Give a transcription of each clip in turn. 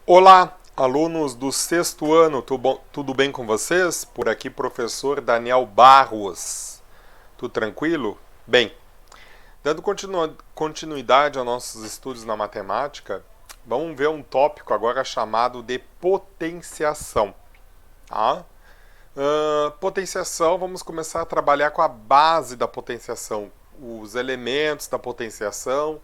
Olá, alunos do sexto ano, tudo bem com vocês? Por aqui, professor Daniel Barros. Tudo tranquilo? Bem, dando continuidade aos nossos estudos na matemática, vamos ver um tópico agora chamado de potenciação. Tá? Potenciação, vamos começar a trabalhar com a base da potenciação, os elementos da potenciação,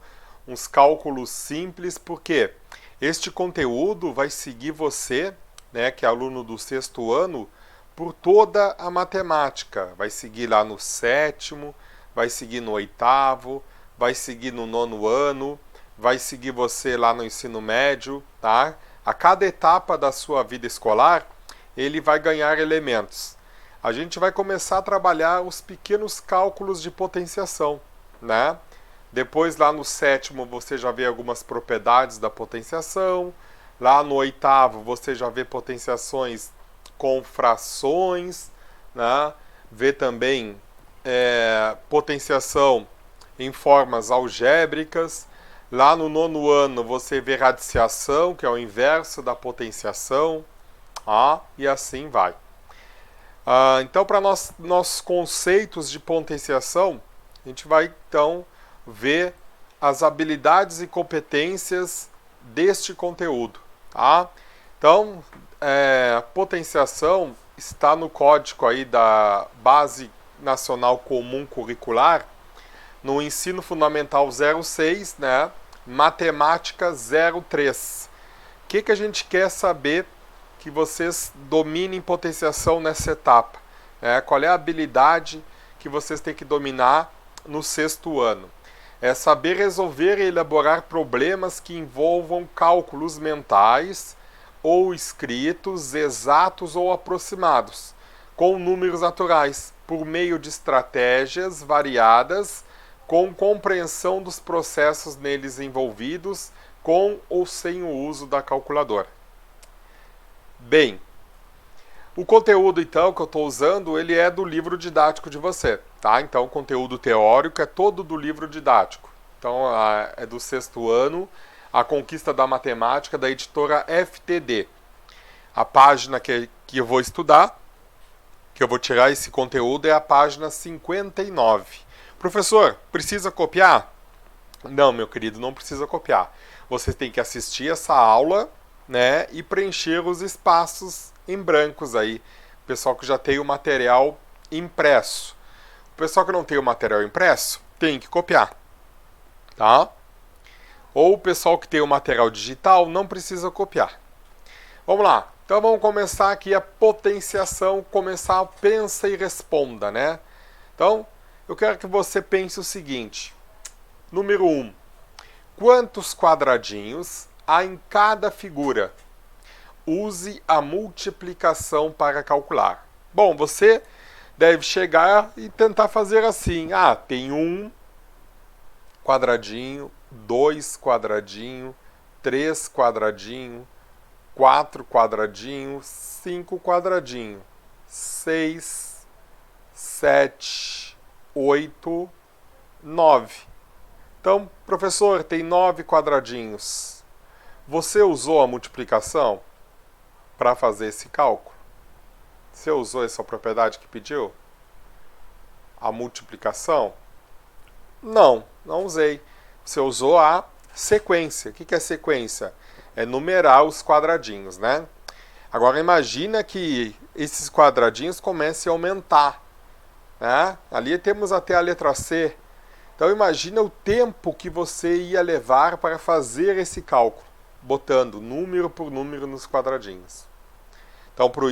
uns cálculos simples, porque este conteúdo vai seguir você, né, que é aluno do sexto ano, por toda a matemática. Vai seguir lá no sétimo, vai seguir no oitavo, vai seguir no nono ano, vai seguir você lá no ensino médio, tá? A cada etapa da sua vida escolar, ele vai ganhar elementos. A gente vai começar a trabalhar os pequenos cálculos de potenciação, né? Depois, lá no sétimo, você já vê algumas propriedades da potenciação. Lá no oitavo, você já vê potenciações com frações, né? Vê também potenciação em formas algébricas. Lá no nono ano, você vê radiciação, que é o inverso da potenciação. E assim vai. Então, para nossos conceitos de potenciação, a gente vai, então, ver as habilidades e competências deste conteúdo. Tá? Então, potenciação está no código aí da Base Nacional Comum Curricular, no Ensino Fundamental 06, né? Matemática 03. O que a gente quer saber que vocês dominem potenciação nessa etapa? Qual é a habilidade que vocês têm que dominar no sexto ano? É saber resolver e elaborar problemas que envolvam cálculos mentais ou escritos, exatos ou aproximados, com números naturais, por meio de estratégias variadas, com compreensão dos processos neles envolvidos, com ou sem o uso da calculadora. Bem, o conteúdo, então, que eu estou usando, ele é do livro didático de você, tá? Então, o conteúdo teórico é todo do livro didático. Então, é do sexto ano, A Conquista da Matemática, da editora FTD. A página que eu vou estudar, que eu vou tirar esse conteúdo, é a página 59. Professor, precisa copiar? Não, meu querido, não precisa copiar. Você tem que assistir essa aula, né, e preencher os espaços em brancos aí. O pessoal que já tem o material impresso. O pessoal que não tem o material impresso tem que copiar, tá? Ou o pessoal que tem o material digital não precisa copiar. Vamos lá. Então vamos começar aqui a potenciação, começar pensa e responda, né? Então, eu quero que você pense o seguinte. Número 1. Quantos quadradinhos há em cada figura? Use a multiplicação para calcular. Bom, você deve chegar e tentar fazer assim. Tem 1 quadradinho, 2 quadradinho, 3 quadradinho, 4 quadradinho, 5 quadradinho, 6, 7, 8, 9. Então, professor, tem 9 quadradinhos. Você usou a multiplicação para fazer esse cálculo? Você usou essa propriedade que pediu? A multiplicação? Não usei. Você usou a sequência. O que é sequência? É numerar os quadradinhos, né? Agora imagina que esses quadradinhos comecem a aumentar, né? Ali temos até a letra C. Então imagina o tempo que você ia levar para fazer esse cálculo, botando número por número nos quadradinhos. Então por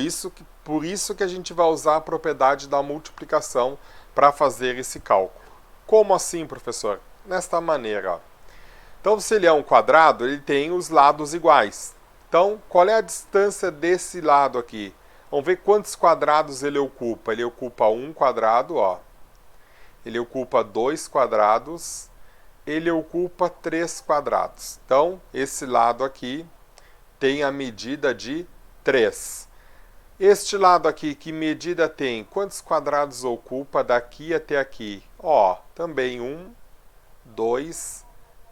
isso que a gente vai usar a propriedade da multiplicação para fazer esse cálculo. Como assim, professor? Nesta maneira. Ó. Então se ele é um quadrado, ele tem os lados iguais. Então qual é a distância desse lado aqui? Vamos ver quantos quadrados ele ocupa. Ele ocupa 1 quadrado, ó. Ele ocupa 2 quadrados, ele ocupa 3 quadrados. Então, esse lado aqui tem a medida de 3. Este lado aqui, que medida tem? Quantos quadrados ocupa daqui até aqui? Também 1, 2,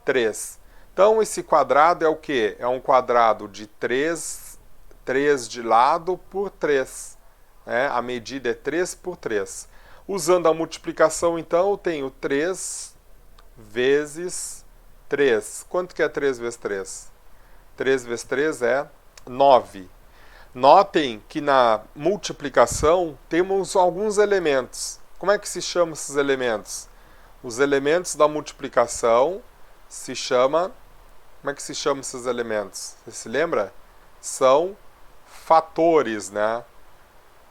3. Então, esse quadrado é o quê? É um quadrado de 3 de lado por 3. Né? A medida é 3 por 3. Usando a multiplicação, então, eu tenho 3 vezes 3. Quanto que é 3 vezes 3? 3 vezes 3 é 9. Notem que na multiplicação temos alguns elementos. Como é que se chamam esses elementos? Os elementos da multiplicação se chama... Como é que se chamam esses elementos? Você se lembra? São fatores, né?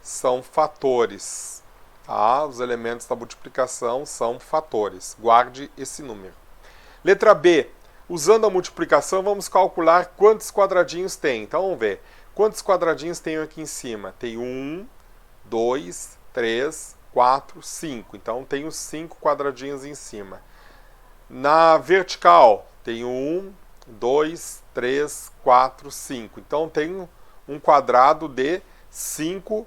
São fatores. Tá? Os elementos da multiplicação são fatores. Guarde esse número. Letra B. Usando a multiplicação, vamos calcular quantos quadradinhos tem. Então, vamos ver. Quantos quadradinhos tem aqui em cima? Tem 1, 2, 3, 4, 5. Então, tenho 5 quadradinhos em cima. Na vertical, tenho 1, 2, 3, 4, 5. Então, tenho um quadrado de 5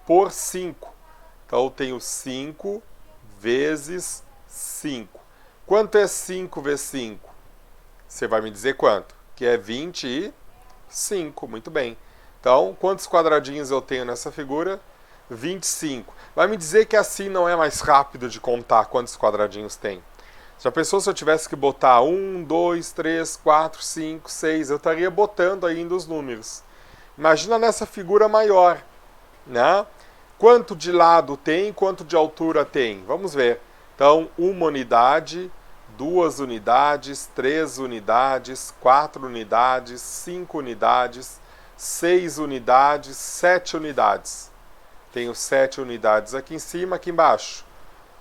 por 5. Então, eu tenho 5 vezes 5. Quanto é 5 vezes 5? Você vai me dizer quanto? Que é 25. Muito bem. Então, quantos quadradinhos eu tenho nessa figura? 25. Vai me dizer que assim não é mais rápido de contar quantos quadradinhos tem. Já pensou se eu tivesse que botar 1, 2, 3, 4, 5, 6? Eu estaria botando ainda os números. Imagina nessa figura maior, né? Quanto de lado tem, quanto de altura tem? Vamos ver. Então, 1 unidade, 2 unidades, 3 unidades, 4 unidades, 5 unidades, 6 unidades, 7 unidades. Tenho 7 unidades aqui em cima, aqui embaixo.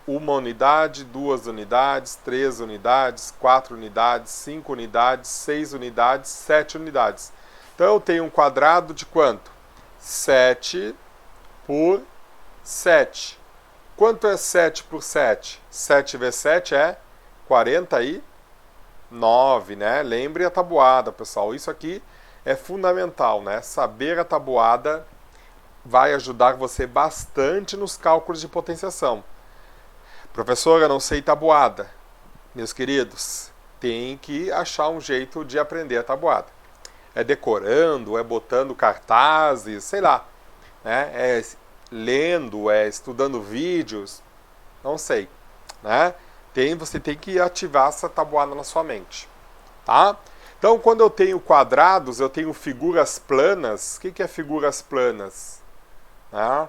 1 unidade, 2 unidades, 3 unidades, 4 unidades, 5 unidades, 6 unidades, 7 unidades. Então eu tenho um quadrado de quanto? 7 por 7. Quanto é 7 por 7? 7 vezes 7 é 49, né? Lembre a tabuada, pessoal. Isso aqui é fundamental, né? Saber a tabuada vai ajudar você bastante nos cálculos de potenciação. Professor, eu não sei tabuada. Meus queridos, tem que achar um jeito de aprender a tabuada. É decorando, é botando cartazes, sei lá. Né? É lendo, é estudando vídeos, não sei. Né? Você tem que ativar essa tabuada na sua mente. Tá? Então, quando eu tenho quadrados, eu tenho figuras planas. O que é figuras planas? Né?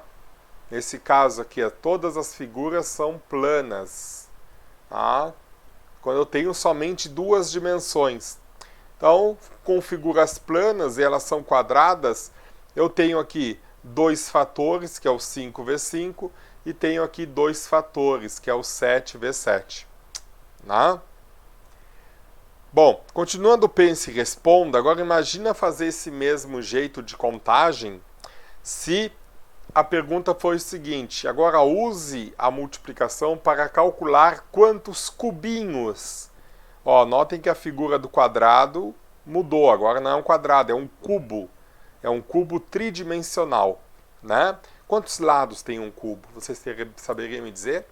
Nesse caso aqui, todas as figuras são planas. Tá? Quando eu tenho somente duas dimensões. Então, com figuras planas e elas são quadradas, eu tenho aqui dois fatores, que é o 5 vezes 5, e tenho aqui dois fatores, que é o 7 vezes 7. Tá? Bom, continuando o pense e responda, agora imagina fazer esse mesmo jeito de contagem se a pergunta foi o seguinte: agora use a multiplicação para calcular quantos cubinhos. Ó, notem que a figura do quadrado mudou, agora não é um quadrado, é um cubo. É um cubo tridimensional, né? Quantos lados tem um cubo? Você saberia me dizer?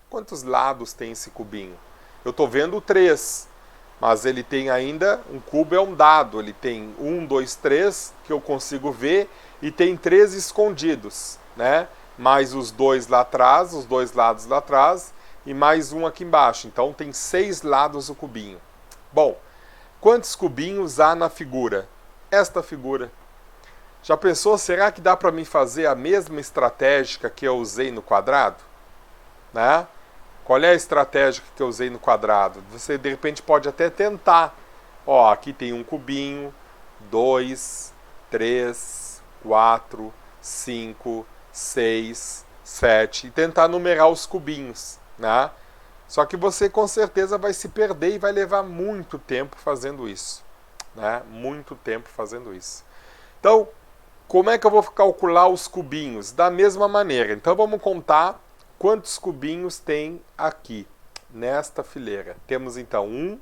Quantos lados tem esse cubinho? Eu estou vendo 3, mas ele tem ainda, um cubo é um dado, ele tem 1, 2, 3, que eu consigo ver, e tem 3 escondidos, né? Mais os dois lá atrás, os dois lados lá atrás, e mais um aqui embaixo. Então tem 6 lados o cubinho. Bom, quantos cubinhos há na figura? Esta figura. Já pensou, será que dá para mim fazer a mesma estratégia que eu usei no quadrado? Né? Qual é a estratégia que eu usei no quadrado? Você de repente pode até tentar. Ó, aqui tem um cubinho, 2, 3, 4, 5, 6, 7, e tentar numerar os cubinhos, né? Só que você com certeza vai se perder e vai levar muito tempo fazendo isso, né? Muito tempo fazendo isso. Então, como é que eu vou calcular os cubinhos? Da mesma maneira. Então vamos contar quantos cubinhos tem aqui, nesta fileira. Temos então 1,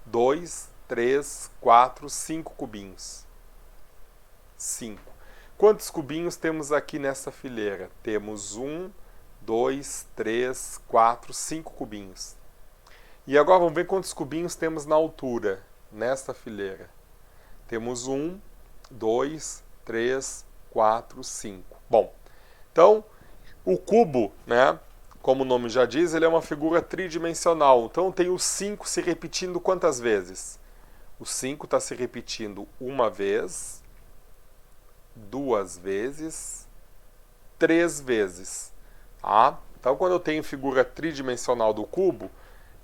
2, 3, 4, 5 cubinhos. 5. Quantos cubinhos temos aqui nessa fileira? Temos 1, 2, 3, 4, 5 cubinhos. E agora vamos ver quantos cubinhos temos na altura. nesta fileira? Temos 1, 2, 3, 4, 5. Bom, então o cubo, né, como o nome já diz, ele é uma figura tridimensional. Então tem o 5 se repetindo quantas vezes? O 5 está se repetindo uma vez, 2 vezes, 3 vezes. Tá? Então quando eu tenho figura tridimensional do cubo,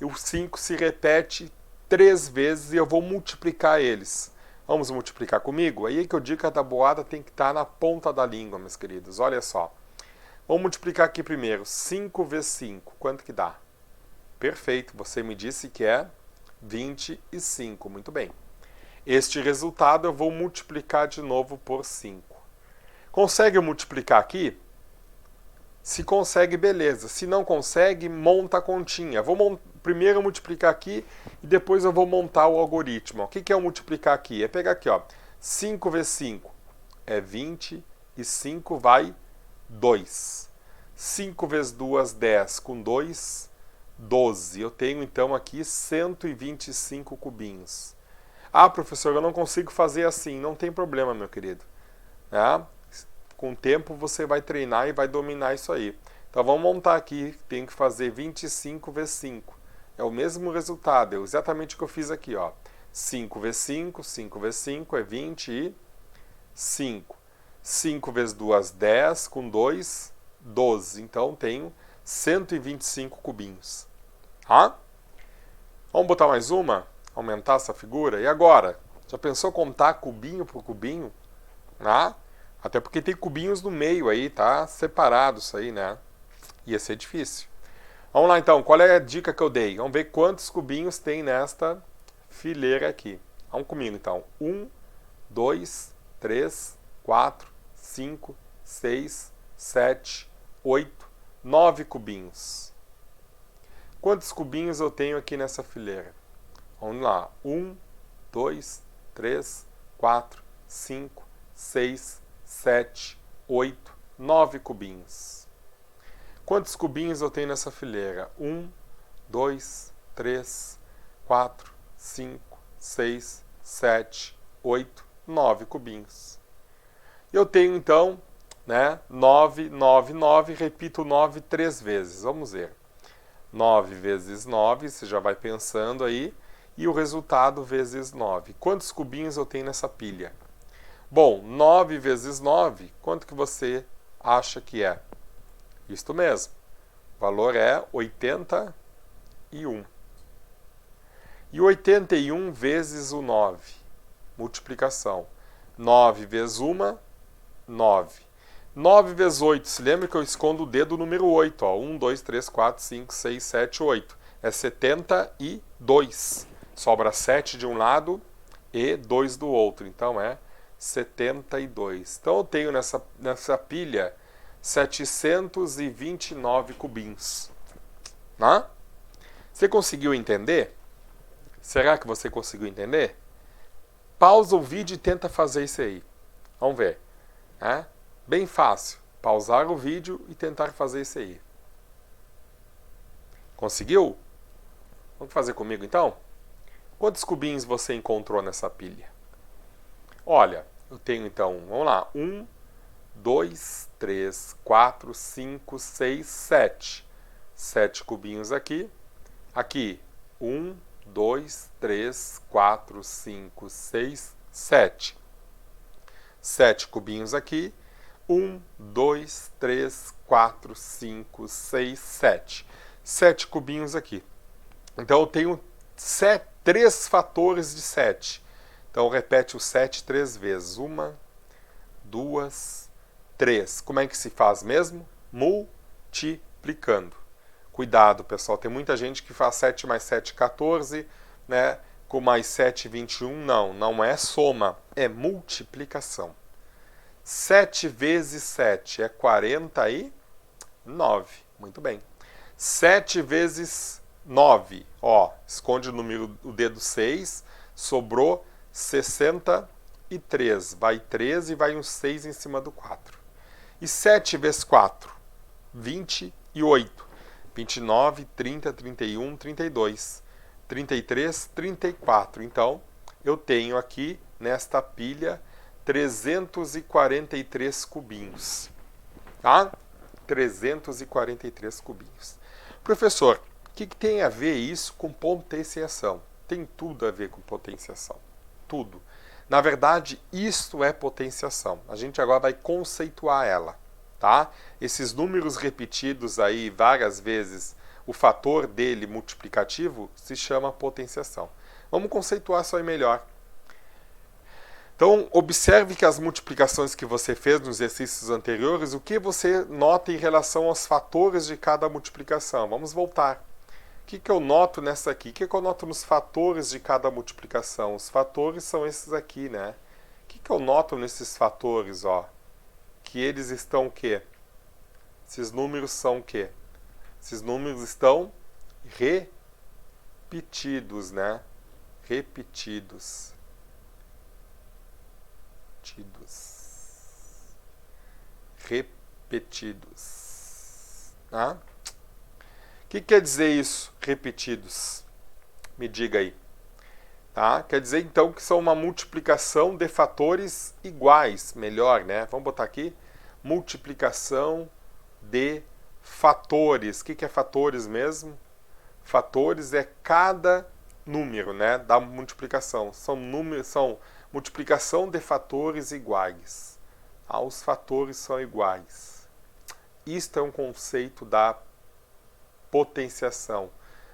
o 5 se repete 3 vezes e eu vou multiplicar eles. Vamos multiplicar comigo? Aí é que eu digo que a tabuada tem que estar na ponta da língua, meus queridos. Olha só. Vamos multiplicar aqui primeiro. 5 vezes 5. Quanto que dá? Perfeito. Você me disse que é 25. Muito bem. Este resultado eu vou multiplicar de novo por 5. Consegue multiplicar aqui? Se consegue, beleza. Se não consegue, monta a continha. Vou primeiro multiplicar aqui e depois eu vou montar o algoritmo. O que é o multiplicar aqui? É pegar aqui, ó. 5 vezes 5 é 20 e 5 vai 2. 5 vezes 2, 10. Com 2, 12. Eu tenho então aqui 125 cubinhos. Ah, professor, eu não consigo fazer assim. Não tem problema, meu querido. Com o tempo você vai treinar e vai dominar isso aí. Então vamos montar aqui. Tenho que fazer 25 vezes 5. É o mesmo resultado. É exatamente o que eu fiz aqui, ó. 5 vezes 5. 5 vezes 5 é 25. 5 vezes 2, 10. Com 2, 12. Então tenho 125 cubinhos. Tá? Vamos botar mais uma? Aumentar essa figura? E agora? Já pensou contar cubinho por cubinho? Até porque tem cubinhos no meio aí, tá separado isso aí, né? Ia ser difícil. Vamos lá então, qual é a dica que eu dei? Vamos ver quantos cubinhos tem nesta fileira aqui. Vamos comigo então. 1, 2, 3, 4, 5, 6, 7, 8, 9 cubinhos. Quantos cubinhos eu tenho aqui nessa fileira? Vamos lá. 1, 2, 3, 4, 5, 6, 7, 8, 9 cubinhos. Quantos cubinhos eu tenho nessa fileira? 1, 2, 3, 4, 5, 6, 7, 8, 9 cubinhos. Eu tenho então, 9, 9, 9, repito 9 3 vezes. Vamos ver. 9 vezes 9, você já vai pensando aí, e o resultado vezes 9. Quantos cubinhos eu tenho nessa pilha? Bom, 9 vezes 9, quanto que você acha que é? Isto mesmo. O valor é 81. E 81 vezes o 9. Multiplicação. 9 vezes 1, 9. 9 vezes 8. Se lembra que eu escondo o dedo número 8. Ó. 1, 2, 3, 4, 5, 6, 7, 8. É 72. Sobra 7 de um lado e 2 do outro. Então é 72. Então eu tenho nessa pilha 729 cubinhos. Você conseguiu entender? Será que você conseguiu entender? Pausa o vídeo e tenta fazer isso aí. Vamos ver. Bem fácil. Pausar o vídeo e tentar fazer isso aí. Conseguiu? Vamos fazer comigo então? Quantos cubinhos você encontrou nessa pilha? Olha, eu tenho então, vamos lá, 1, 2, 3, 4, 5, 6, 7. 7 cubinhos aqui. Aqui, 1, 2, 3, 4, 5, 6, 7. 7 cubinhos aqui. 1, 2, 3, 4, 5, 6, 7. 7 cubinhos aqui. Então eu tenho 3 fatores de 7. Então repete o 7 3 vezes. 1, 2, 3. Como é que se faz mesmo? Multiplicando. Cuidado, pessoal. Tem muita gente que faz 7 mais 7, 14, com mais 7, 21. Não é soma, é multiplicação. 7 vezes 7 é 49. Muito bem. 7 vezes 9. Esconde o dedo 6. Sobrou 63. Vai 13 e vai um 6 em cima do 4. E 7 vezes 4? 28. 29, 30, 31, 32. 33, 34. Então, eu tenho aqui, nesta pilha, 343 cubinhos. Tá? 343 cubinhos. Professor, o que tem a ver isso com potenciação? Tem tudo a ver com potenciação. Tudo. Na verdade, isto é potenciação. A gente agora vai conceituar ela. Tá? Esses números repetidos aí várias vezes, o fator dele multiplicativo se chama potenciação. Vamos conceituar isso aí melhor. Então, observe que as multiplicações que você fez nos exercícios anteriores, o que você nota em relação aos fatores de cada multiplicação. Vamos voltar. O que eu noto nessa aqui? O que eu noto nos fatores de cada multiplicação? Os fatores são esses aqui, né? O que eu noto nesses fatores, ó? Que eles estão o quê? Esses números são o quê? Esses números estão repetidos, né? Repetidos. Repetidos. Tá? O que quer dizer isso? Repetidos. Me diga aí. Tá? Quer dizer então que são uma multiplicação de fatores iguais. Melhor, né? Vamos botar aqui. Multiplicação de fatores. O que é fatores mesmo? Fatores é cada número, né, da multiplicação. São multiplicação de fatores iguais. Ah, os fatores são iguais. Isto é um conceito da potenciação.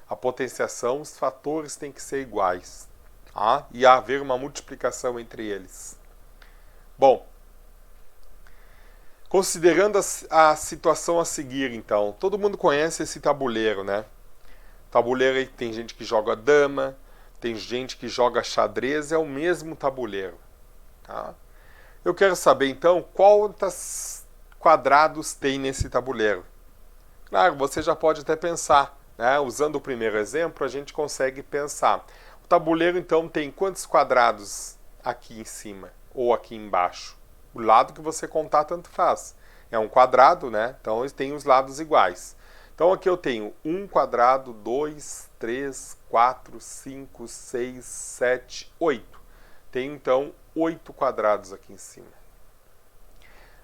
A potenciação, os fatores têm que ser iguais. Tá? E haver uma multiplicação entre eles. Bom, considerando a situação a seguir, então, todo mundo conhece esse tabuleiro, né? Tabuleiro aí tem gente que joga dama, tem gente que joga xadrez, é o mesmo tabuleiro. Tá? Eu quero saber, então, quantos quadrados tem nesse tabuleiro. Claro, você já pode até pensar, né? Usando o primeiro exemplo, a gente consegue pensar. O tabuleiro, então, tem quantos quadrados aqui em cima ou aqui embaixo? O lado que você contar, tanto faz. É um quadrado, né? Então, tem os lados iguais. Então, aqui eu tenho 1 quadrado, 2, 3, 4, 5, 6, 7, 8. Tenho, então, 8 quadrados aqui em cima.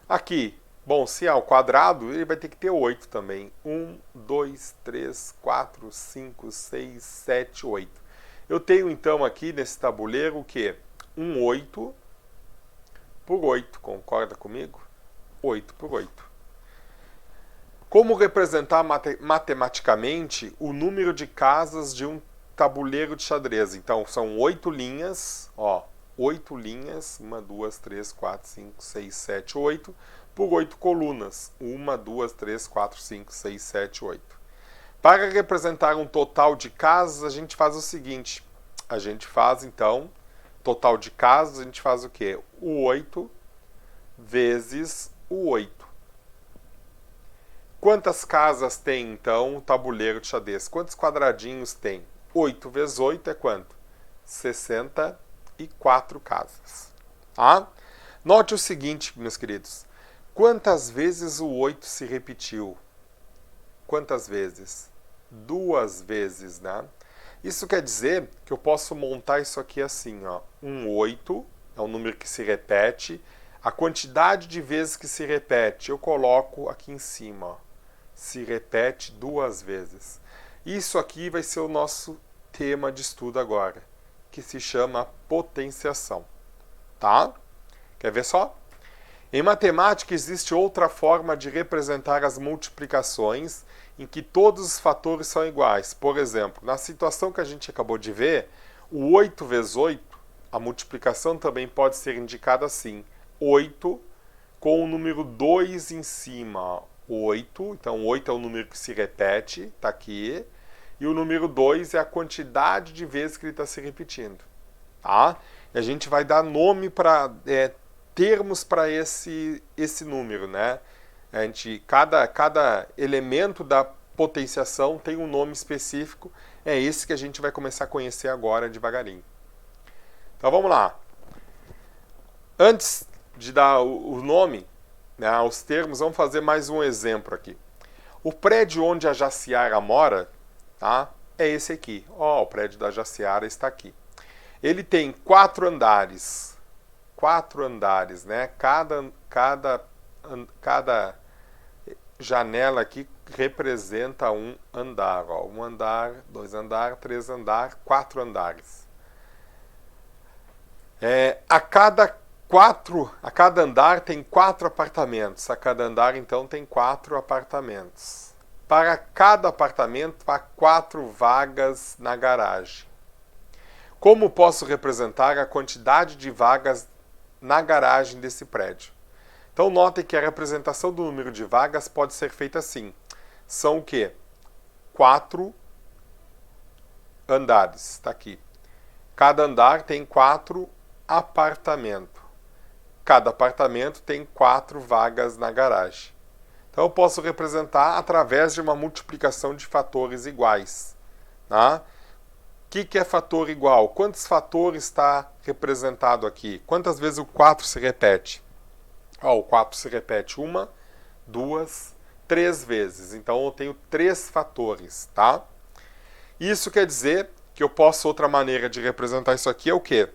Aqui, bom, se é o quadrado, ele vai ter que ter 8 também. 1, 2, 3, 4, 5, 6, 7, 8. Eu tenho, então, aqui nesse tabuleiro o quê? Um 8 por 8. Concorda comigo? 8 por 8. Como representar matematicamente o número de casas de um tabuleiro de xadrez? Então, são 8 linhas, ó, 8 linhas, 1, 2, 3, 4, 5, 6, 7, 8, por 8 colunas, 1, 2, 3, 4, 5, 6, 7, 8. Para representar um total de casas, a gente faz o seguinte, a gente faz, então, total de casas, a gente faz o quê? O 8 vezes o 8. Quantas casas tem, então, o tabuleiro de xadrez? Quantos quadradinhos tem? 8 vezes 8 é quanto? 64 casas. Tá? Note o seguinte, meus queridos. Quantas vezes o 8 se repetiu? Quantas vezes? 2 vezes, né? Isso quer dizer que eu posso montar isso aqui assim, ó. Um 8 é um número que se repete. A quantidade de vezes que se repete, eu coloco aqui em cima, ó. Se repete 2 vezes. Isso aqui vai ser o nosso tema de estudo agora, que se chama potenciação. Tá? Quer ver só? Em matemática existe outra forma de representar as multiplicações em que todos os fatores são iguais. Por exemplo, na situação que a gente acabou de ver, o 8 vezes 8, a multiplicação também pode ser indicada assim. 8 com o número 2 em cima, 8, então 8 é o número que se repete, está aqui, e o número 2 é a quantidade de vezes que ele está se repetindo. Tá? E a gente vai dar nome para termos para esse número, né? Cada elemento da potenciação tem um nome específico, é esse que a gente vai começar a conhecer agora devagarinho. Então vamos lá. Antes de dar o nome, né, aos termos, vamos fazer mais um exemplo aqui. O prédio onde a Jaciara mora, tá, é esse aqui. Ó, o prédio da Jaciara está aqui. Ele tem 4 andares. 4 andares, né? Cada janela aqui representa um andar. Ó. 1 andar, 2 andares, 3 andares, 4 andares. A cada andar tem 4 apartamentos. A cada andar, então, tem 4 apartamentos. Para cada apartamento, há 4 vagas na garagem. Como posso representar a quantidade de vagas na garagem desse prédio? Então, notem que a representação do número de vagas pode ser feita assim. São o quê? 4 andares. Está aqui. Cada andar tem 4 apartamentos. Cada apartamento tem 4 vagas na garagem. Então, eu posso representar através de uma multiplicação de fatores iguais. Tá? O que é fator igual? Quantos fatores está representado aqui? Quantas vezes o 4 se repete? O 4 se repete 1, 2, 3 vezes. Então, eu tenho 3 fatores. Tá? Isso quer dizer que eu posso, outra maneira de representar isso aqui é o quê?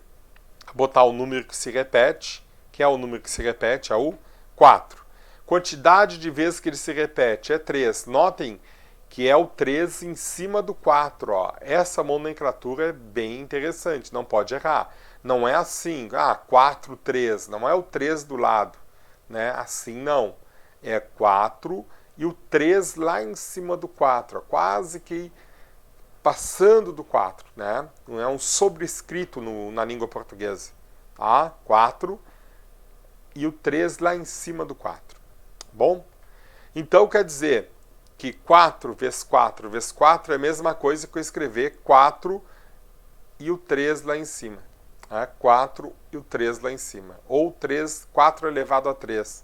Botar o número que se repete, que é o número que se repete, é o 4. Quantidade de vezes que ele se repete é 3. Notem que é o 3 em cima do 4. Ó. Essa nomenclatura é bem interessante, não pode errar. Não é assim, 4, 3, não é o 3 do lado. Né? Assim não. É 4 e o 3 lá em cima do 4, ó, quase que passando do 4. Né? Não é um sobrescrito na língua portuguesa. Tá? 4 e o 3 lá em cima do 4. Bom? Então quer dizer que 4 vezes 4 vezes 4 é a mesma coisa que eu escrever 4 e o 3 lá em cima. 4 e o 3 lá em cima. Ou 4 elevado a 3.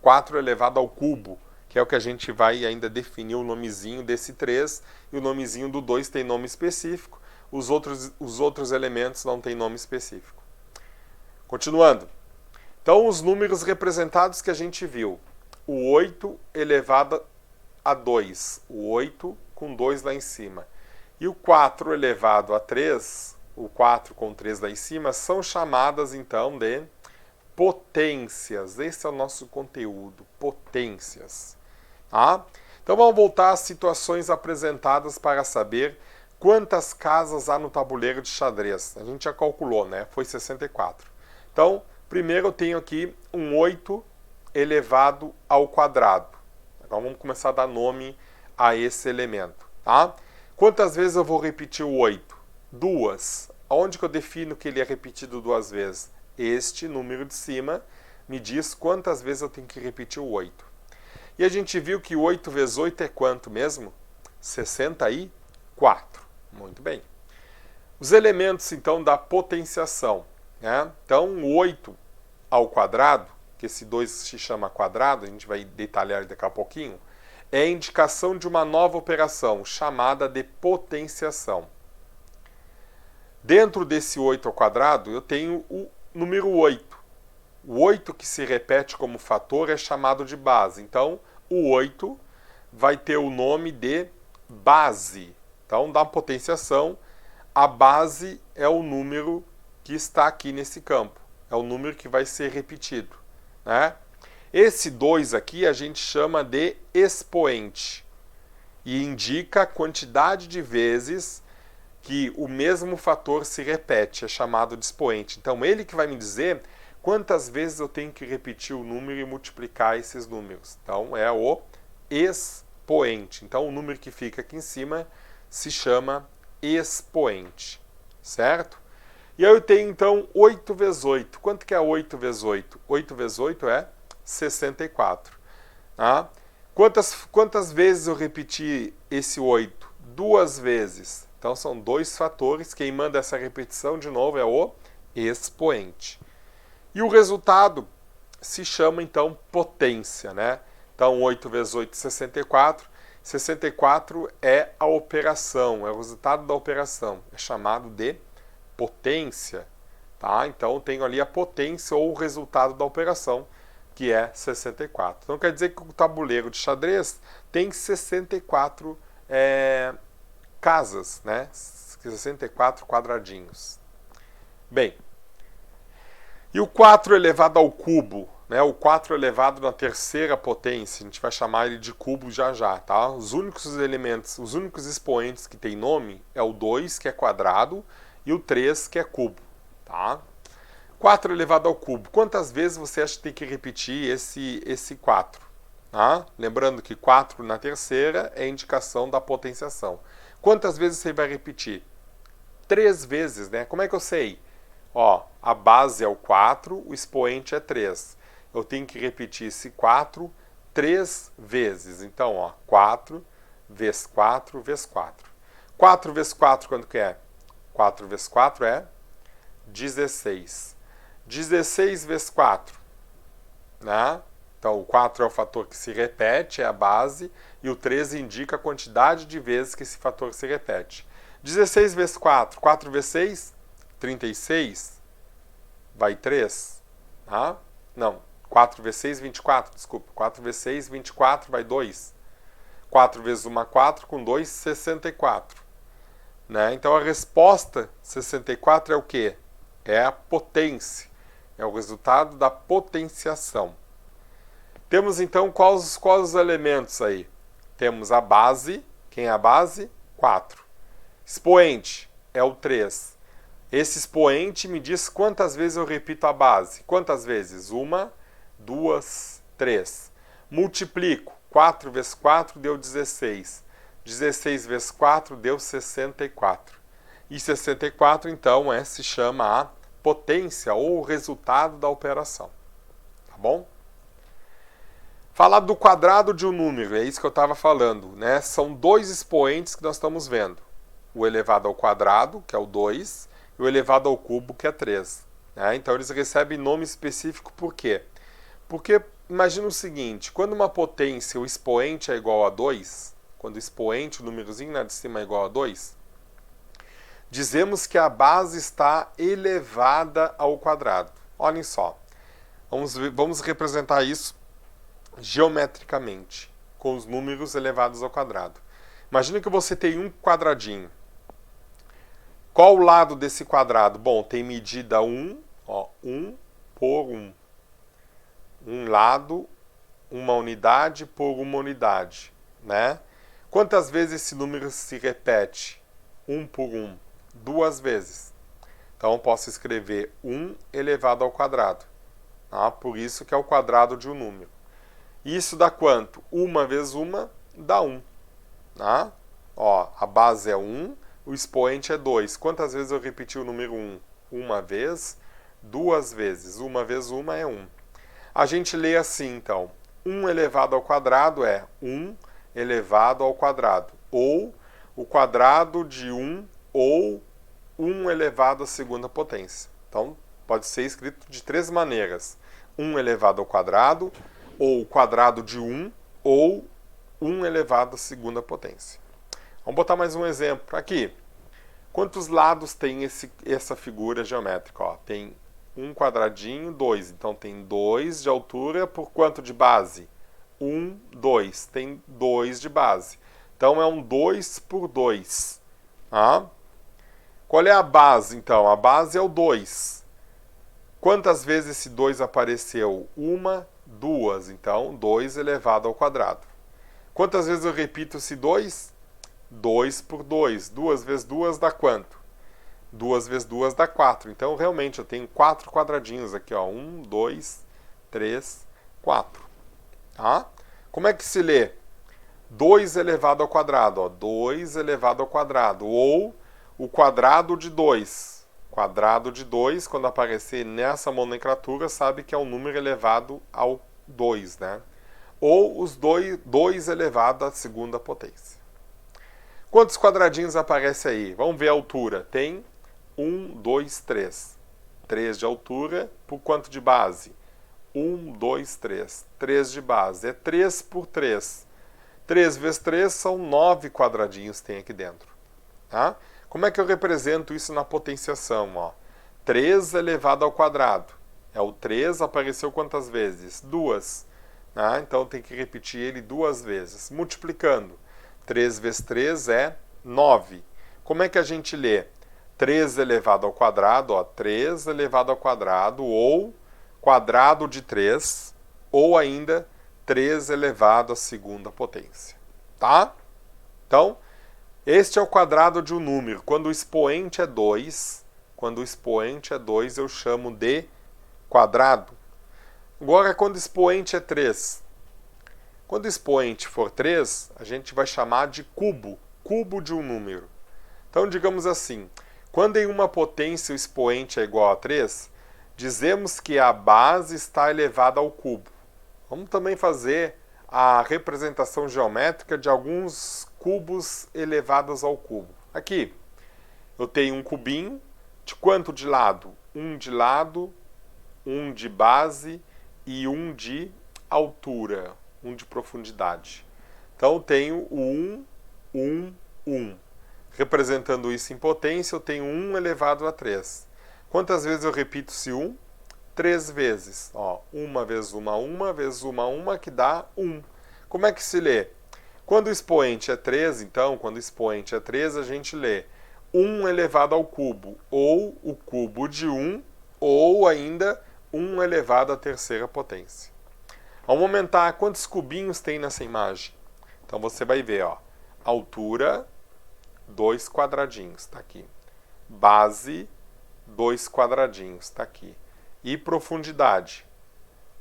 4 elevado ao cubo, que é o que a gente vai ainda definir o nomezinho desse 3, e o nomezinho do 2 tem nome específico, os outros elementos não têm nome específico. Continuando. Então, os números representados que a gente viu. O 8 elevado a 2, o 8 com 2 lá em cima. E o 4 elevado a 3, o 4 com 3 lá em cima, são chamadas então de potências. Esse é o nosso conteúdo, potências. Tá? Então vamos voltar às situações apresentadas para saber quantas casas há no tabuleiro de xadrez. A gente já calculou, né? Foi 64. Então, primeiro eu tenho aqui um 8 elevado ao quadrado. Agora vamos começar a dar nome a esse elemento. Tá? Quantas vezes eu vou repetir o 8? 2. Onde que eu defino que ele é repetido 2 vezes? Este número de cima me diz quantas vezes eu tenho que repetir o 8. E a gente viu que 8 vezes 8 é quanto mesmo? 64. Muito bem. Os elementos, então, da potenciação. Né? Então, o 8 ao quadrado, que esse 2 se chama quadrado, a gente vai detalhar daqui a pouquinho, é a indicação de uma nova operação, chamada de potenciação. Dentro desse 8 ao quadrado, eu tenho o número 8. O 8 que se repete como fator é chamado de base. Então, o 8 vai ter o nome de base. Então, da potenciação, a base é o número que está aqui nesse campo. É o número que vai ser repetido. Né? Esse 2 aqui a gente chama de expoente. E indica a quantidade de vezes que o mesmo fator se repete. É chamado de expoente. Então, ele que vai me dizer quantas vezes eu tenho que repetir o número e multiplicar esses números. Então, é o expoente. Então, o número que fica aqui em cima se chama expoente. Certo? E aí eu tenho, então, 8 vezes 8. Quanto que é 8 vezes 8? 8 vezes 8 é 64. Tá? Quantas vezes eu repeti esse 8? 2 vezes. Então, são 2 fatores. Quem manda essa repetição, de novo, é o expoente. E o resultado se chama, então, potência. Né? Então, 8 vezes 8 é 64. 64 é a operação, é o resultado da operação. É chamado de potência. Tá? Então, eu tenho ali a potência ou o resultado da operação, que é 64. Então, quer dizer que o tabuleiro de xadrez tem 64 casas, né? 64 quadradinhos. Bem, e o 4 elevado ao cubo, né? O 4 elevado na terceira potência, a gente vai chamar ele de cubo já já, tá? Os únicos elementos, os únicos expoentes que tem nome é o 2, que é quadrado, e o 3, que é cubo, tá? 4 elevado ao cubo. Quantas vezes você acha que tem que repetir esse 4? Tá? Lembrando que 4 na terceira é indicação da potenciação. Quantas vezes você vai repetir? 3 vezes, né? Como é que eu sei? Ó, a base é o 4, o expoente é 3. Eu tenho que repetir esse 4 3 vezes. Então, ó, 4 vezes 4 vezes 4. 4 vezes 4 quanto que é? 4 vezes 4 é 16. 16 vezes 4, né? Então, o 4 é o fator que se repete, é a base, e o 3 indica a quantidade de vezes que esse fator se repete. 16 vezes 4, 4 vezes 6, 36, vai 3, tá? Não, 4 vezes 6, 24, desculpa. 4 vezes 6, 24, vai 2. 4 vezes 1, 4, com 2, 64. Né? Então, a resposta 64 é o quê? É a potência. É o resultado da potenciação. Temos então quais os elementos aí? Temos a base. Quem é a base? 4. Expoente é o 3. Esse expoente me diz quantas vezes eu repito a base. Quantas vezes? 1, 2, 3. Multiplico. 4 vezes 4 deu 16. 16 vezes 4 deu 64. E 64, então, se chama a potência ou o resultado da operação. Tá bom? Falar do quadrado de um número, é isso que eu estava falando, né? São dois expoentes que nós estamos vendo. O elevado ao quadrado, que é o 2, e o elevado ao cubo, que é 3. Né? Então, eles recebem nome específico por quê? Porque, imagina o seguinte, quando uma potência, o expoente é igual a 2, quando o expoente, o númerozinho lá de cima é igual a 2, dizemos que a base está elevada ao quadrado. Olhem só. Vamos representar isso geometricamente, com os números elevados ao quadrado. Imagina que você tem um quadradinho. Qual o lado desse quadrado? Bom, tem medida 1, ó, 1 por 1. Um lado, uma unidade por uma unidade, né? Quantas vezes esse número se repete? 1 por 1. 2 vezes. Então, eu posso escrever 1 elevado ao quadrado. Tá? Por isso que é o quadrado de um número. Isso dá quanto? 1 vezes 1 dá 1. Tá? Ó, a base é 1, o expoente é 2. Quantas vezes eu repeti o número 1? 1 vez, 2 vezes. 1 vezes 1 é 1. A gente lê assim, então. 1 elevado ao quadrado é 1 elevado ao quadrado. Ou o quadrado de 1 ou 1 elevado à segunda potência. Então, pode ser escrito de 3 maneiras. 1 elevado ao quadrado, ou o quadrado de 1, ou 1 elevado à segunda potência. Vamos botar mais um exemplo aqui. Quantos lados tem essa figura geométrica? Ó, tem um quadradinho, 2. Então, tem 2 de altura por quanto de base? 1, 2. Tem 2 de base. Então, é um 2 por 2. Tá? Qual é a base, então? A base é o 2. Quantas vezes esse 2 apareceu? 1, 2. Então, 2 elevado ao quadrado. Quantas vezes eu repito esse 2? 2 por 2. 2 vezes 2 dá quanto? 2 vezes 2 dá 4. Então, realmente, eu tenho 4 quadradinhos aqui. Ó. 1, 2, 3, 4. Tá? Como é que se lê? 2 elevado ao quadrado. Ó. 2 elevado ao quadrado. Ou o quadrado de 2. Quadrado de 2, quando aparecer nessa nomenclatura, sabe que é um número elevado ao 2, né? Ou os 2 elevado à segunda potência. Quantos quadradinhos aparece aí? Vamos ver a altura. Tem 1, 2, 3. 3 de altura por quanto de base? 1, 2, 3. 3 de base. É 3 por 3. 3 vezes 3 são 9 quadradinhos que tem aqui dentro. Tá? Como é que eu represento isso na potenciação? Ó? 3 elevado ao quadrado. É o 3, apareceu quantas vezes? 2. Tá? Então tem que repetir ele 2 vezes. Multiplicando. 3 vezes 3 é 9. Como é que a gente lê? 3 elevado ao quadrado, ó, 3 elevado ao quadrado, ou quadrado de 3, ou ainda 3 elevado à segunda potência, tá? Então, este é o quadrado de um número. Quando o expoente é 2, eu chamo de quadrado. Agora, quando o expoente é 3, quando o expoente for 3, a gente vai chamar de cubo, cubo de um número. Então, digamos assim, quando em uma potência o expoente é igual a 3, dizemos que a base está elevada ao cubo. Vamos também fazer a representação geométrica de alguns cubos elevados ao cubo. Aqui, eu tenho um cubinho, de quanto de lado? Um de lado, um de base e um de altura, um de profundidade. Então, eu tenho o 1. Representando isso em potência, eu tenho 1 elevado a 3. Quantas vezes eu repito esse 1? 3 vezes. Ó, uma vezes uma, que dá 1. Como é que se lê? Quando o expoente é 3, então, a gente lê 1 elevado ao cubo, ou o cubo de 1, ou ainda 1 elevado à terceira potência. Vamos aumentar quantos cubinhos tem nessa imagem. Então, você vai ver, ó, altura, 2 quadradinhos, está aqui. Base, 2 quadradinhos, está aqui. E profundidade,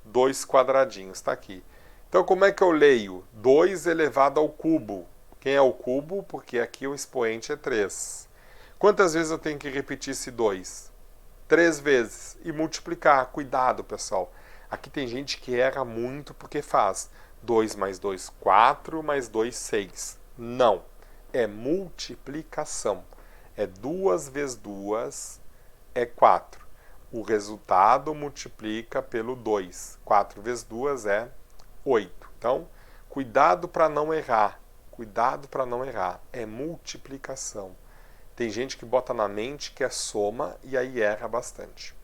2 quadradinhos, está aqui. Então, como é que eu leio? 2 elevado ao cubo. Quem é o cubo? Porque aqui o expoente é 3. Quantas vezes eu tenho que repetir esse 2? 3 vezes. E multiplicar. Cuidado, pessoal. Aqui tem gente que erra muito porque faz 2 mais 2, 4, mais 2, 6. Não. É multiplicação. É 2 vezes 2 é 4. O resultado multiplica pelo 2. 4 vezes 2 é 8. Então, cuidado para não errar. Cuidado para não errar. É multiplicação. Tem gente que bota na mente que é soma e aí erra bastante.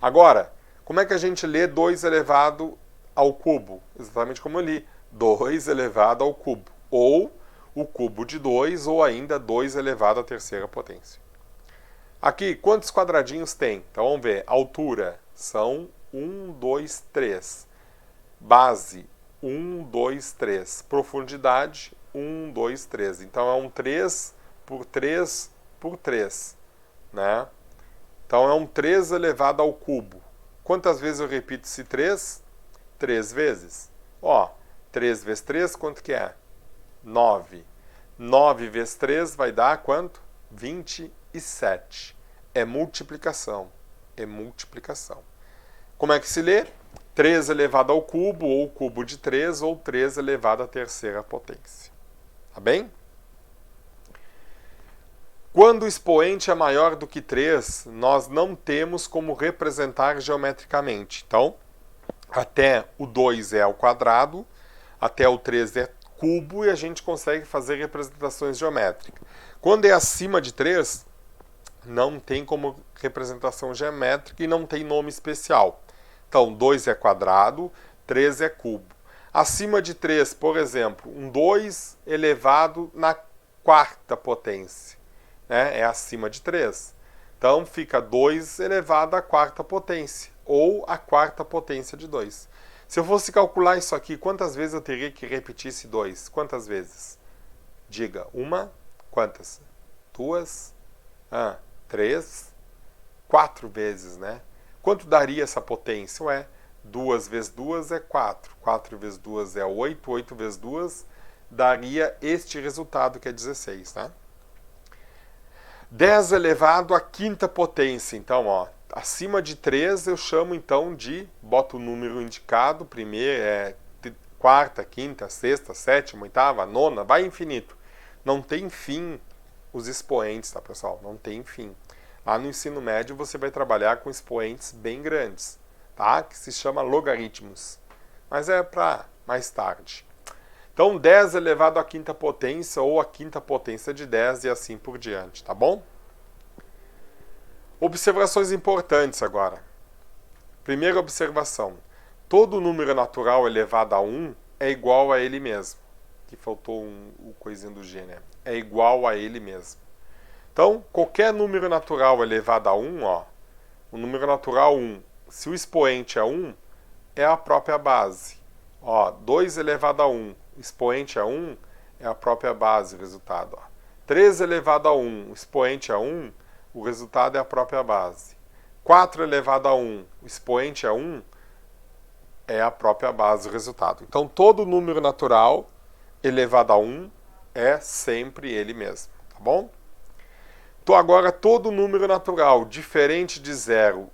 Agora, como é que a gente lê 2 elevado ao cubo? Exatamente como eu li. 2 elevado ao cubo. Ou o cubo de 2, ou ainda 2 elevado à terceira potência. Aqui, quantos quadradinhos tem? Então, vamos ver. Altura são 1, 2, 3. Base, 1, 2, 3. Profundidade, 1, 2, 3. Então, é um 3 por 3 por 3. Né? Então, é um 3 elevado ao cubo. Quantas vezes eu repito esse 3? 3 vezes. Ó, 3 vezes 3, quanto que é? 9. 9 vezes 3 vai dar quanto? 27. É multiplicação. É multiplicação. Como é que se lê? 3 elevado ao cubo, ou cubo de 3, ou 3 elevado à terceira potência. Tá bem? Quando o expoente é maior do que 3, nós não temos como representar geometricamente. Então, até o 2 é ao quadrado, até o 3 é cubo, e a gente consegue fazer representações geométricas. Quando é acima de 3, não tem como representação geométrica e não tem nome especial. Então, 2 é quadrado, 3 é cubo. Acima de 3, por exemplo, um 2 elevado na quarta potência. Né? É acima de 3. Então, fica 2 elevado à quarta potência, ou a quarta potência de 2. Se eu fosse calcular isso aqui, quantas vezes eu teria que repetir esse 2? Quantas vezes? Diga. Uma? Quantas? 2? 3? 4 vezes, né? Quanto daria essa potência? Ué, 2 vezes 2 é 4. 4 vezes 2 é 8. 8 vezes 2 daria este resultado, que é 16, né? 10 elevado à quinta potência. Então, ó, acima de 3 eu chamo então de, boto o número indicado, primeira, quarta, quinta, sexta, sétima, oitava, nona, vai infinito. Não tem fim os expoentes, tá, pessoal? Não tem fim. Lá no ensino médio você vai trabalhar com expoentes bem grandes, tá? Que se chama logaritmos. Mas é para mais tarde. Então, 10 elevado à quinta potência, ou a quinta potência de 10, e assim por diante, tá bom? Observações importantes agora. Primeira observação. Todo número natural elevado a 1 é igual a ele mesmo. Aqui faltou o coisinho do G, né? É igual a ele mesmo. Então, qualquer número natural elevado a 1, ó, o número natural 1, se o expoente é 1, é a própria base. Ó, 2 elevado a 1, o expoente é 1, é a própria base o resultado. Ó. 3 elevado a 1, o expoente é 1, o resultado é a própria base. 4 elevado a 1, o expoente é 1, é a própria base o resultado. Então, todo número natural elevado a 1 é sempre ele mesmo, tá bom? Então, agora, todo número natural diferente de zero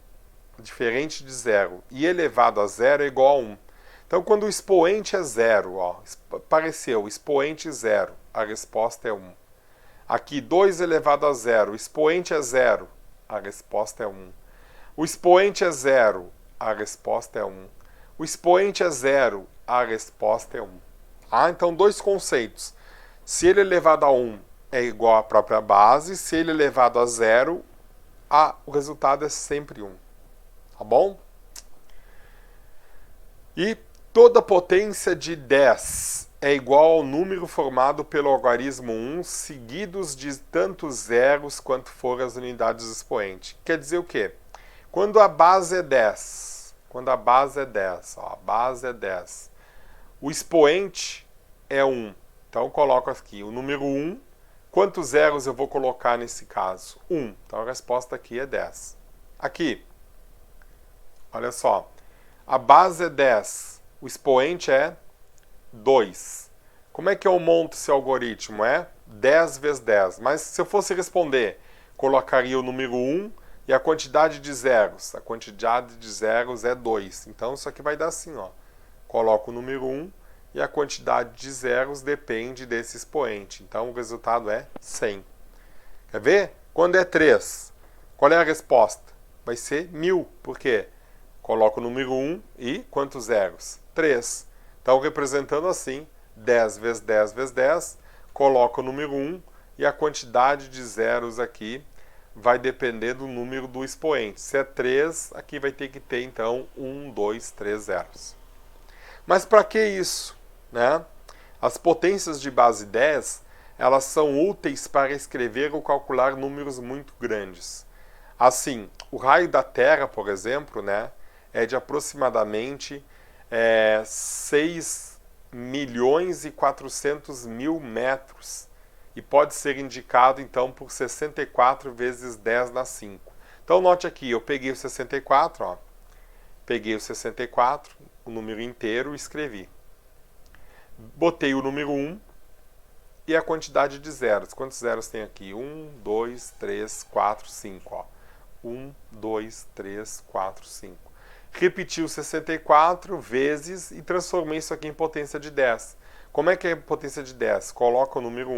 e elevado a zero é igual a 1. Então, quando o expoente é 0, ó, apareceu expoente 0, a resposta é 1. Aqui, 2 elevado a 0, o expoente é 0, a resposta é 1. O expoente é 0, a resposta é 1. O expoente é 0, a resposta é 1. Ah, então, dois conceitos. Se ele elevado a 1 é igual à própria base, se ele elevado a 0, o resultado é sempre 1. Tá bom? E toda potência de 10 é igual ao número formado pelo algarismo 1, seguidos de tantos zeros quanto forem as unidades do expoente. Quer dizer o quê? Quando a base é 10, ó, a base é 10, o expoente é 1. Então, eu coloco aqui o número 1. Quantos zeros eu vou colocar nesse caso? 1. Então, a resposta aqui é 10. Aqui, olha só. A base é 10. O expoente é 2. Como é que eu monto esse algoritmo? É 10 vezes 10. Mas se eu fosse responder, colocaria o número 1 e a quantidade de zeros. A quantidade de zeros é 2. Então, isso aqui vai dar assim, ó. Coloco o número 1 e a quantidade de zeros depende desse expoente. Então, o resultado é 100. Quer ver? Quando é 3, qual é a resposta? Vai ser 1000. Por quê? Coloco o número 1 e quantos zeros? 3. Então, representando assim, 10 vezes 10 vezes 10, coloco o número 1 e a quantidade de zeros aqui vai depender do número do expoente. Se é 3, aqui vai ter que ter, então, 1, 2, 3 zeros. Mas para que isso? Né? As potências de base 10, elas são úteis para escrever ou calcular números muito grandes. Assim, o raio da Terra, por exemplo, né, é de aproximadamente 6 milhões e 400 mil metros e pode ser indicado, então, por 64 vezes 10 na 5. Então, note aqui, eu peguei o 64, ó, o número inteiro, e escrevi. Botei o número 1 e a quantidade de zeros. Quantos zeros tem aqui? 1, 2, 3, 4, 5. Ó. 1, 2, 3, 4, 5. Repeti o 64 vezes e transformei isso aqui em potência de 10. Como é que é a potência de 10? Coloca o número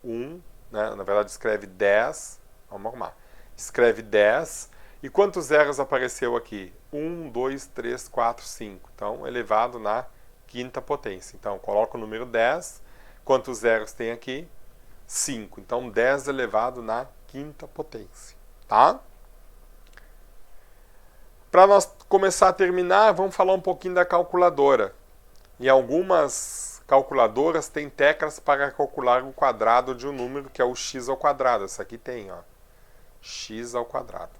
1, né? Na verdade escreve 10, vamos arrumar. Escreve 10, e quantos zeros apareceu aqui? 1, 2, 3, 4, 5. Então, elevado na quinta potência. Então, coloca o número 10. Quantos zeros tem aqui? 5. Então, 10 elevado na quinta potência. Tá? Para nós começar a terminar, vamos falar um pouquinho da calculadora. Em algumas calculadoras tem teclas para calcular o quadrado de um número, que é o x ao quadrado. Essa aqui tem, ó, x ao quadrado.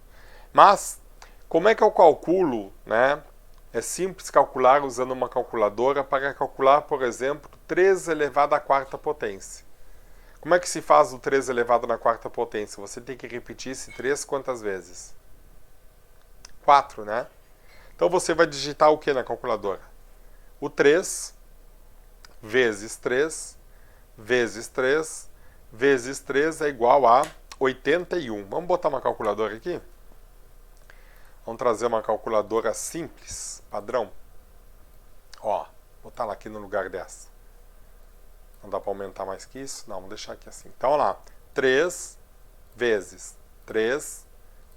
Mas, como é que eu calculo, né? É simples calcular usando uma calculadora para calcular, por exemplo, 3 elevado à quarta potência. Como é que se faz o 3 elevado na quarta potência? Você tem que repetir esse 3 quantas vezes? 4, né? Então você vai digitar o que na calculadora? O 3 vezes 3 vezes 3 vezes 3 é igual a 81. Vamos botar uma calculadora aqui? Vamos trazer uma calculadora simples, padrão. Ó, botar ela aqui no lugar dessa. Não dá para aumentar mais que isso? Não, vamos deixar aqui assim. Então, olha lá. 3 vezes 3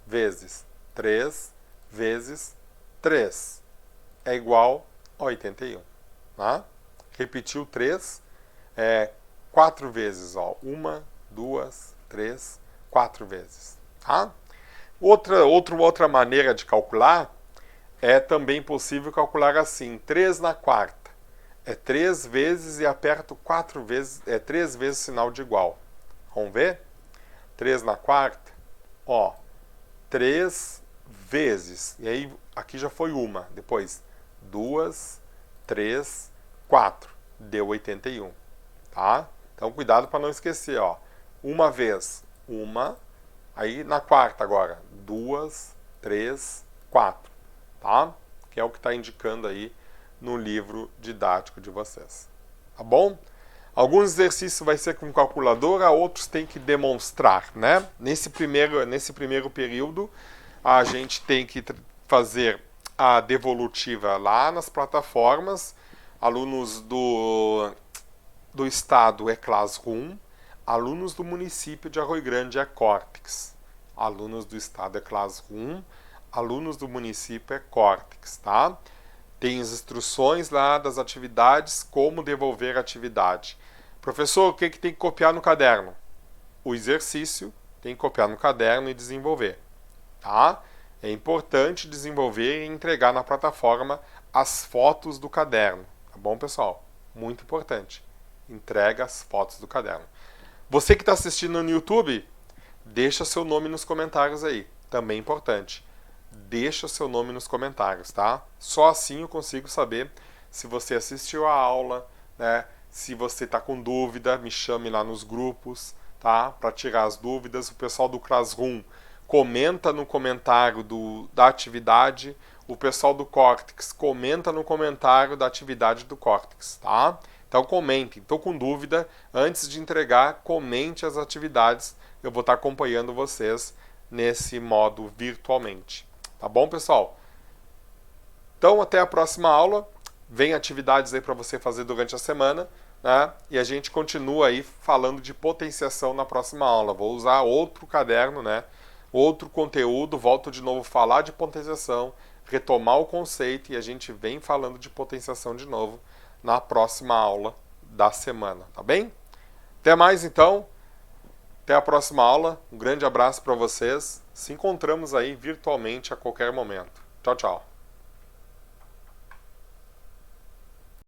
vezes 3 vezes 3 é igual a 81. Tá? Repetiu 3 4 vezes. Ó. 1, 2, 3, 4 vezes. Tá? Outra maneira de calcular é também possível calcular assim. 3 na quarta é 3 vezes e aperto 4 vezes, 3 vezes o sinal de igual. Vamos ver? 3 na quarta, ó, 3 vezes. E aí, aqui já foi uma. Depois, 2, 3, 4. Deu 81, tá? Então, cuidado para não esquecer, ó. Uma vez, uma. Aí, na quarta agora, 2, 3, 4, tá? Que é o que está indicando aí no livro didático de vocês. Tá bom? Alguns exercícios vai ser com calculadora, outros tem que demonstrar, né? Nesse primeiro período, a gente tem que fazer a devolutiva lá nas plataformas. Alunos do estado é Classroom, alunos do município de Arroio Grande é Cortex. Alunos do estado é Classroom, alunos do município é Cortex, tá? Tem as instruções lá das atividades, como devolver a atividade. Professor, o que tem que copiar no caderno? O exercício tem que copiar no caderno e desenvolver, tá? É importante desenvolver e entregar na plataforma as fotos do caderno, tá bom, pessoal? Muito importante. Entrega as fotos do caderno. Você que está assistindo no YouTube, deixa seu nome nos comentários aí, também importante. Deixa seu nome nos comentários, tá? Só assim eu consigo saber se você assistiu a aula, né? Se você está com dúvida, me chame lá nos grupos, tá? Para tirar as dúvidas. O pessoal do Classroom comenta no comentário da atividade. O pessoal do Cortex comenta no comentário da atividade do Cortex, tá? Então comentem. Estou com dúvida, antes de entregar, comente as atividades. Eu vou estar acompanhando vocês nesse modo virtualmente. Tá bom, pessoal? Então, até a próxima aula. Vem atividades aí para você fazer durante a semana, né? E a gente continua aí falando de potenciação na próxima aula. Vou usar outro caderno, né? Outro conteúdo, volto de novo a falar de potenciação, retomar o conceito e a gente vem falando de potenciação de novo na próxima aula da semana, tá bem? Até mais então. Até a próxima aula. Um grande abraço para vocês. Se encontramos aí virtualmente a qualquer momento. Tchau, tchau.